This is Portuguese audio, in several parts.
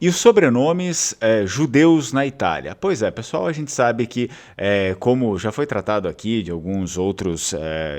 E os sobrenomes judeus na Itália? Pois é, pessoal, a gente sabe que, como já foi tratado aqui de alguns outros,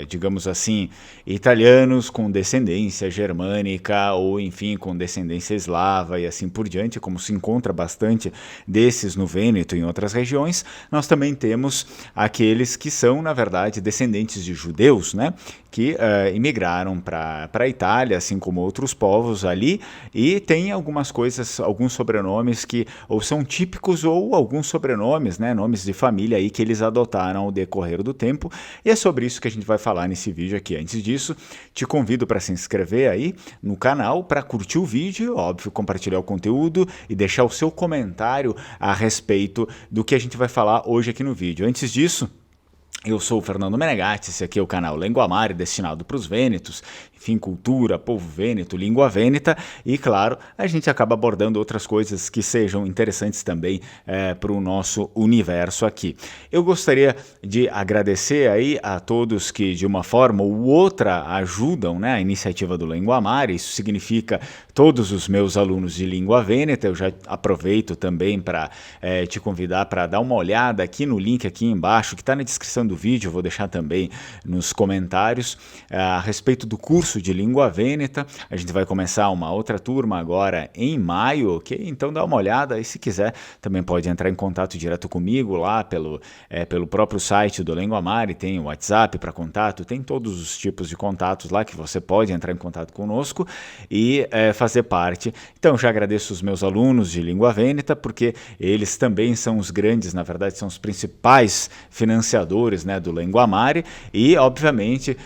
digamos assim, italianos com descendência germânica ou, enfim, com descendência eslava e assim por diante, como se encontra bastante desses no Vêneto e em outras regiões, nós também temos aqueles que são, na verdade, descendentes de judeus, né? Que imigraram para a Itália, assim como outros povos ali, e tem algumas coisas, alguns sobrenomes que ou são típicos ou alguns sobrenomes, né, nomes de família aí que eles adotaram ao decorrer do tempo, e é sobre isso que a gente vai falar nesse vídeo aqui. Antes disso, te convido para se inscrever aí no canal, para curtir o vídeo, óbvio, compartilhar o conteúdo e deixar o seu comentário a respeito do que a gente vai falar hoje aqui no vídeo. Antes disso, eu sou o Fernando Menegatti, esse aqui é o canal Linguamare, destinado para os vênetos, enfim, cultura, povo vêneto, língua vêneta, e claro, a gente acaba abordando outras coisas que sejam interessantes também para o nosso universo aqui. Eu gostaria de agradecer aí a todos que de uma forma ou outra ajudam, né, a iniciativa do Linguamare. Isso significa todos os meus alunos de língua vêneta. Eu já aproveito também para te convidar para dar uma olhada aqui no link aqui embaixo, que está na descrição do vídeo, eu vou deixar também nos comentários, a respeito do curso de língua vêneta. A gente vai começar uma outra turma agora em maio, ok? Então dá uma olhada e se quiser também pode entrar em contato direto comigo lá pelo próprio site do Linguamare, tem o WhatsApp para contato, tem todos os tipos de contatos lá que você pode entrar em contato conosco e fazer parte. Então já agradeço os meus alunos de língua vêneta, porque eles também são os grandes, na verdade são os principais financiadores, né, do Linguamare, e obviamente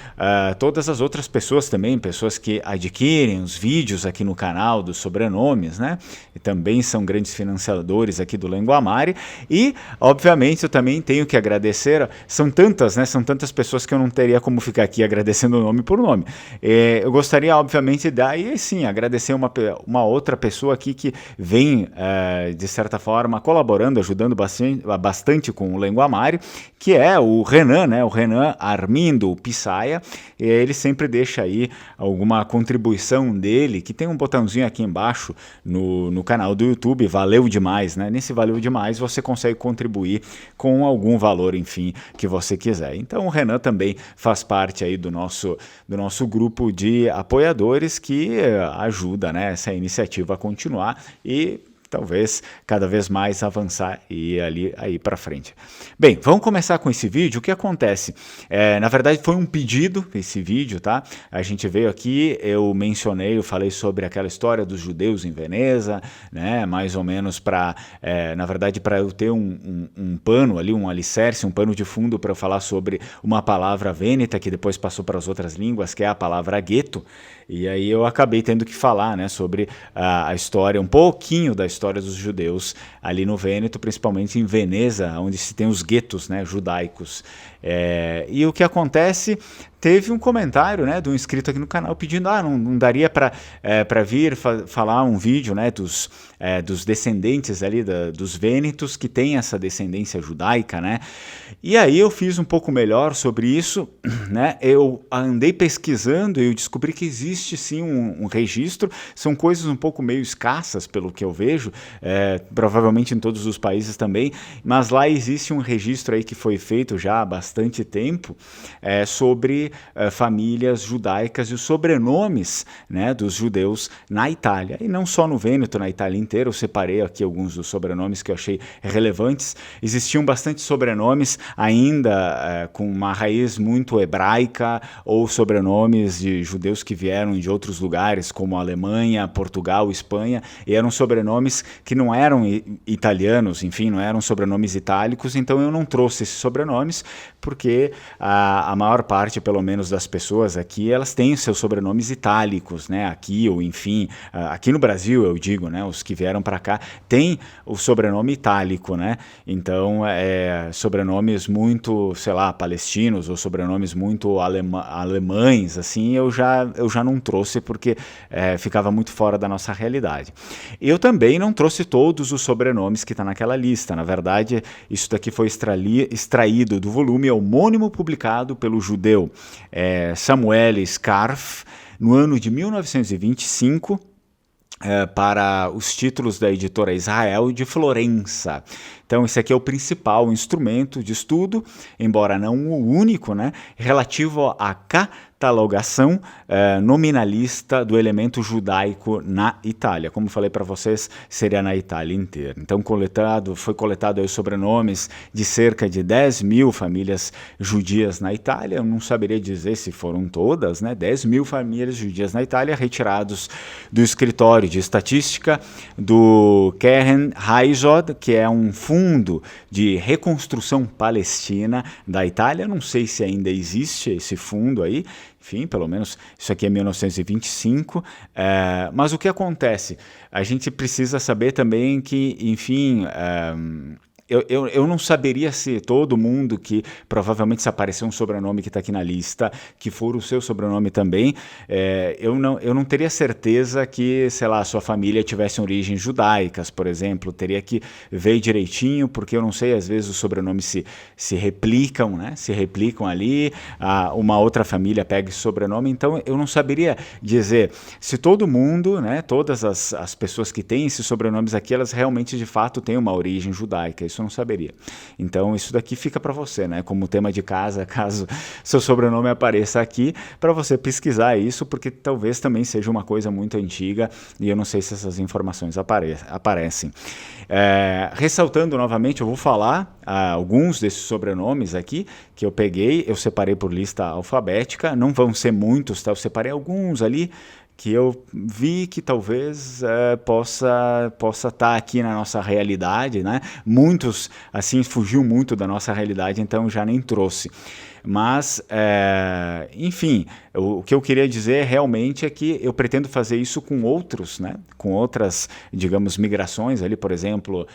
todas as outras pessoas também, pessoas que adquirem os vídeos aqui no canal dos sobrenomes, né, e também são grandes financiadores aqui do Linguamare. E obviamente eu também tenho que agradecer, são tantas, né, são tantas pessoas que eu não teria como ficar aqui agradecendo nome por nome. Eu gostaria obviamente de sim agradecer uma outra pessoa aqui que vem de certa forma colaborando, ajudando bastante com o Linguamare, que é o Renan, né? O Renan Armindo Pissaia. Ele sempre deixa aí alguma contribuição dele, que tem um botãozinho aqui embaixo no canal do YouTube, valeu demais, né? Nesse valeu demais você consegue contribuir com algum valor, enfim, que você quiser. Então o Renan também faz parte aí do nosso grupo de apoiadores que ajuda, né, essa iniciativa a continuar e talvez cada vez mais avançar e aí para frente. Bem, vamos começar com esse vídeo. O que acontece? Na verdade foi um pedido esse vídeo, tá? A gente veio aqui, eu falei sobre aquela história dos judeus em Veneza, né? Mais ou menos na verdade para eu ter um pano ali, um alicerce, um pano de fundo para eu falar sobre uma palavra vêneta que depois passou para as outras línguas, que é a palavra gueto. E aí eu acabei tendo que falar, né, sobre a história, um pouquinho da história dos judeus ali no Vêneto, principalmente em Veneza, onde se tem os guetos, né, judaicos. E o que acontece, teve um comentário, né, de um inscrito aqui no canal pedindo, não daria para vir falar um vídeo, né, dos descendentes ali, dos vênetos que tem essa descendência judaica, né? E aí eu fiz um pouco melhor sobre isso, né? Eu andei pesquisando e eu descobri que existe sim um registro, são coisas um pouco meio escassas pelo que eu vejo, provavelmente em todos os países também, mas lá existe um registro aí que foi feito já há bastante tempo sobre famílias judaicas e os sobrenomes, né, dos judeus na Itália, e não só no Vêneto, na Itália inteira. Eu separei aqui alguns dos sobrenomes que eu achei relevantes. Existiam bastante sobrenomes ainda com uma raiz muito hebraica, ou sobrenomes de judeus que vieram de outros lugares, como Alemanha, Portugal, Espanha, e eram sobrenomes que não eram italianos, enfim, não eram sobrenomes itálicos. Então eu não trouxe esses sobrenomes, porque a maior parte, pelo menos das pessoas aqui, elas têm seus sobrenomes itálicos, né, aqui, ou enfim, aqui no Brasil eu digo, né, os que vieram para cá, tem o sobrenome itálico, né, então sobrenomes muito, sei lá, palestinos, ou sobrenomes muito alemães, assim, eu já não trouxe, porque ficava muito fora da nossa realidade. Eu também não trouxe todos os sobrenomes que está naquela lista. Na verdade, isso daqui foi extraído do volume homônimo publicado pelo judeu Samuel Scarf no ano de 1925, para os títulos da editora Israel de Florença. Então, esse aqui é o principal instrumento de estudo, embora não o único, né, relativo à catalogação nominalista do elemento judaico na Itália. Como falei para vocês, seria na Itália inteira. Então, foi coletado aí os sobrenomes de cerca de 10 mil famílias judias na Itália. Eu não saberia dizer se foram todas, né? 10 mil famílias judias na Itália, retirados do escritório de estatística do Keren Heizod, que é um fundo de reconstrução palestina da Itália. Não sei se ainda existe esse fundo aí, enfim, pelo menos isso aqui é 1925, mas o que acontece? A gente precisa saber também que, enfim, eu não saberia se todo mundo que provavelmente se aparecer um sobrenome que está aqui na lista, que for o seu sobrenome também, eu não teria certeza que, sei lá, a sua família tivesse origens judaicas, por exemplo, teria que ver direitinho, porque eu não sei, às vezes os sobrenomes se replicam, né? Se replicam ali, uma outra família pega esse sobrenome, então eu não saberia dizer se todo mundo, né, todas as pessoas que têm esses sobrenomes aqui, elas realmente de fato têm uma origem judaica. Isso eu não saberia. Então, isso daqui fica para você, né? Como tema de casa, caso seu sobrenome apareça aqui, para você pesquisar isso, porque talvez também seja uma coisa muito antiga e eu não sei se essas informações aparecem. Ressaltando novamente, eu vou falar alguns desses sobrenomes aqui que eu peguei, eu separei por lista alfabética, não vão ser muitos, tá? Eu separei alguns ali que eu vi que talvez possa estar aqui na nossa realidade, né? Muitos, assim, fugiu muito da nossa realidade, então já nem trouxe. Mas, enfim, o que eu queria dizer realmente é que eu pretendo fazer isso com outros, né? Com outras, digamos, migrações ali, por exemplo,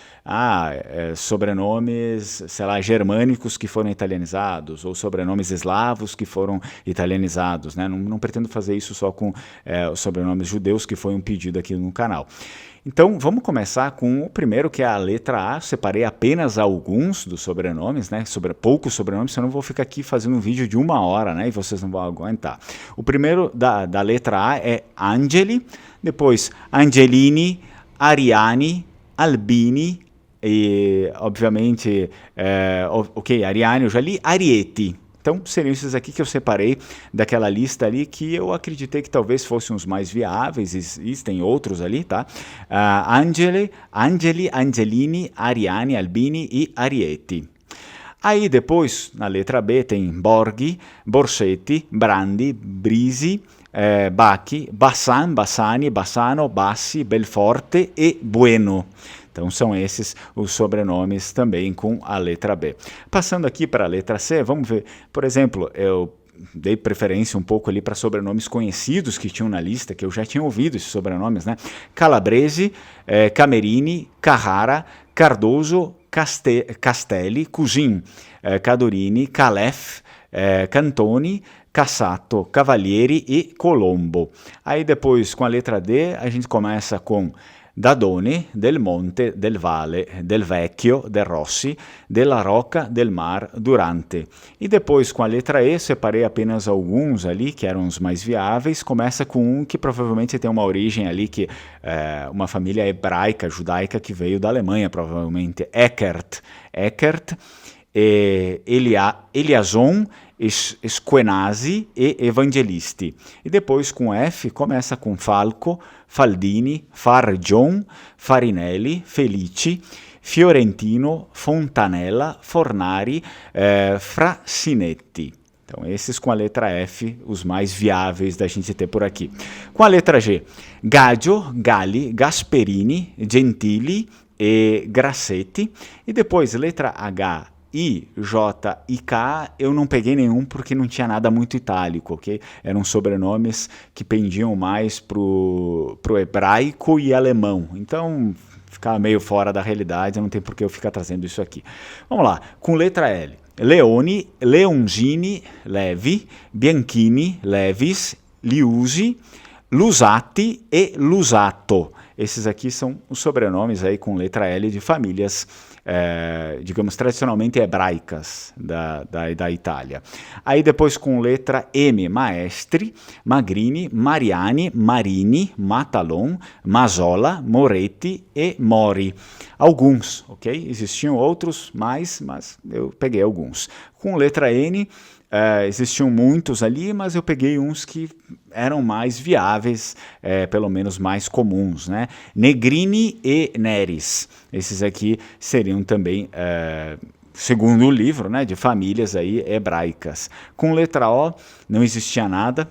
sobrenomes, sei lá, germânicos que foram italianizados, ou sobrenomes eslavos que foram italianizados, né? Não pretendo fazer isso só com os sobrenomes judeus, que foi um pedido aqui no canal. Então, vamos começar com o primeiro, que é a letra A. Separei apenas alguns dos sobrenomes, né? Poucos sobrenomes, senão eu vou ficar aqui fazendo um vídeo de 1 hora, né? E vocês não vão aguentar. O primeiro da letra A é Angeli, depois Angelini, Ariani, Albini, e, obviamente, Ariani eu já li, Arieti. Então, seriam esses aqui que eu separei daquela lista ali que eu acreditei que talvez fossem os mais viáveis, existem outros ali, tá? Angeli, Angelini, Ariani, Albini e Arieti. Aí depois, na letra B, tem Borghi, Borsetti, Brandi, Brisi, Bacchi, Bassan, Bassani, Bassano, Bassi, Belforte e Bueno. Então são esses os sobrenomes também com a letra B. Passando aqui para a letra C, vamos ver, por exemplo, eu dei preferência um pouco ali para sobrenomes conhecidos que tinham na lista, que eu já tinha ouvido esses sobrenomes, né? Calabrese, Camerini, Carrara, Cardoso, Castelli, Cousin, Cadorini, Calef, Cantoni, Cassato, Cavalieri e Colombo. Aí depois, com a letra D, a gente começa com Dadone, Del Monte, Del Valle, Del Vecchio, Del Rossi, Della Rocca, Del Mar, Durante. E depois, com a letra E, separei apenas alguns ali, que eram os mais viáveis. Começa com um que provavelmente tem uma origem ali, que uma família hebraica, judaica, que veio da Alemanha, provavelmente. Eckert, Eliason, Esquenasi e Evangelisti. E depois, com F, começa com Falco, Faldini, Fargion, Farinelli, Felici, Fiorentino, Fontanella, Fornari, Frasinetti. Então, esses com a letra F, os mais viáveis da gente ter por aqui. Com a letra G, Gaggio, Galli, Gasperini, Gentili e Grassetti. E depois, letra H, I, J e K, eu não peguei nenhum porque não tinha nada muito itálico, ok? Eram sobrenomes que pendiam mais pro hebraico e alemão. Então, ficava meio fora da realidade, não tem por que eu ficar trazendo isso aqui. Vamos lá, com letra L. Leoni, Leongini, Levi, Bianchini, Levis, Liusi, Lusati e Lusato. esses aqui são os sobrenomes aí com letra L de famílias, digamos, tradicionalmente hebraicas da Itália. Aí depois com letra M, Maestri, Magrini, Mariani, Marini, Matalon, Mazola, Moretti e Mori. Alguns, ok? Existiam outros mais, mas eu peguei alguns. Com letra N, existiam muitos ali, mas eu peguei uns que eram mais viáveis, pelo menos mais comuns, né? Negrini e Neris. Esses aqui seriam também, segundo o livro, né, de famílias aí hebraicas. Com letra O, não existia nada.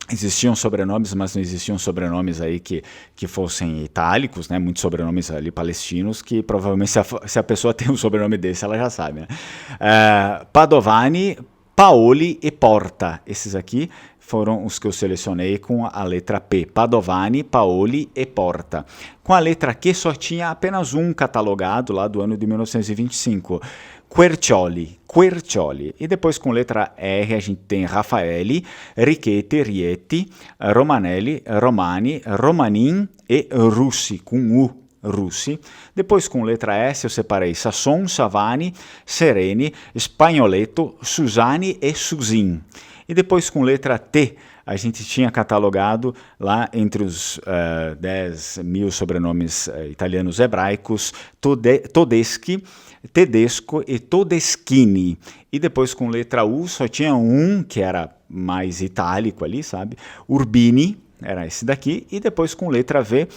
Existiam sobrenomes, mas não existiam sobrenomes aí que fossem itálicos, né? Muitos sobrenomes ali palestinos, que provavelmente se a pessoa tem um sobrenome desse, ela já sabe, né? Padovani, Paoli e Porta. Esses aqui foram os que eu selecionei com a letra P. Padovani, Paoli e Porta. Com a letra Q só tinha apenas um catalogado lá do ano de 1925. Quercioli. E depois com letra R a gente tem Raffaelli, Richetti, Rietti, Romanelli, Romani, Romanin e Russi, com U. Russi. Depois com letra S eu separei Sasson, Savani, Sereni, Spagnoletto, Susani e Susin. E depois com letra T a gente tinha catalogado lá entre os 10 mil sobrenomes italianos hebraicos, Todeschi, Tedesco e Todeschini. E depois com letra U só tinha um que era mais itálico ali, sabe? Urbini, era esse daqui, e depois com letra V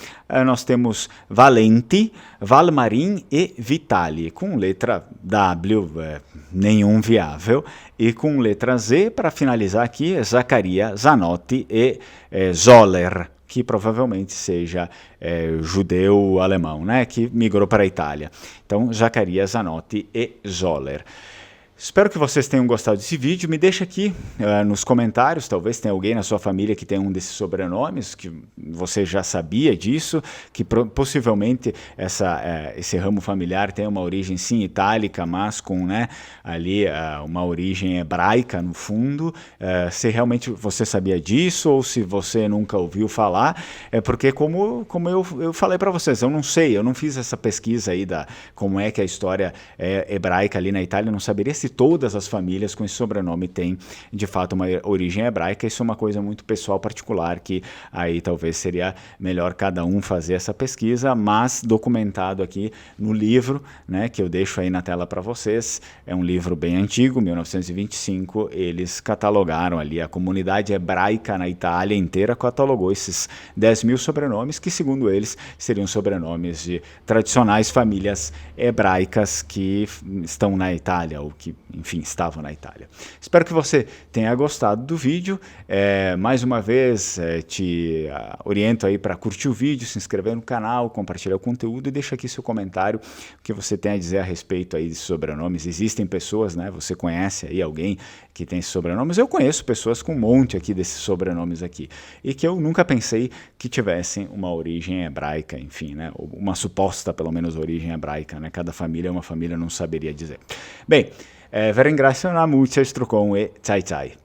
nós temos Valenti, Valmarin e Vitali. Com letra W, nenhum viável, e com letra Z, para finalizar aqui, Zaccaria, Zanotti e Zoller, que provavelmente seja judeu-alemão, né, que migrou para a Itália. Então, Zaccaria, Zanotti e Zoller. Espero que vocês tenham gostado desse vídeo. Me deixa aqui nos comentários, talvez tenha alguém na sua família que tenha um desses sobrenomes, que você já sabia disso, que possivelmente esse ramo familiar tem uma origem sim itálica, mas com, né, ali uma origem hebraica no fundo. Se realmente você sabia disso ou se você nunca ouviu falar, porque como eu falei para vocês, eu não sei, eu não fiz essa pesquisa aí como é que a história hebraica ali na Itália, eu não saberia se todas as famílias com esse sobrenome têm, de fato, uma origem hebraica. Isso é uma coisa muito pessoal, particular, que aí talvez seria melhor cada um fazer essa pesquisa, mas documentado aqui no livro, né, que eu deixo aí na tela para vocês. É um livro bem antigo, 1925, eles catalogaram ali, a comunidade hebraica na Itália inteira catalogou esses 10 mil sobrenomes, que segundo eles seriam sobrenomes de tradicionais famílias hebraicas que estão na Itália, ou que, enfim, estavam na Itália. Espero que você tenha gostado do vídeo. Mais uma vez, te oriento aí para curtir o vídeo, se inscrever no canal, compartilhar o conteúdo e deixa aqui seu comentário, o que você tem a dizer a respeito aí de sobrenomes. Existem pessoas, né? Você conhece aí alguém que tem esses sobrenomes? Eu conheço pessoas com um monte aqui desses sobrenomes aqui, e que eu nunca pensei que tivessem uma origem hebraica, enfim, né? Uma suposta, pelo menos, origem hebraica, né? Cada família é uma família, não saberia dizer. Bem, vi ringrazio, una mucha, e ciao ciao.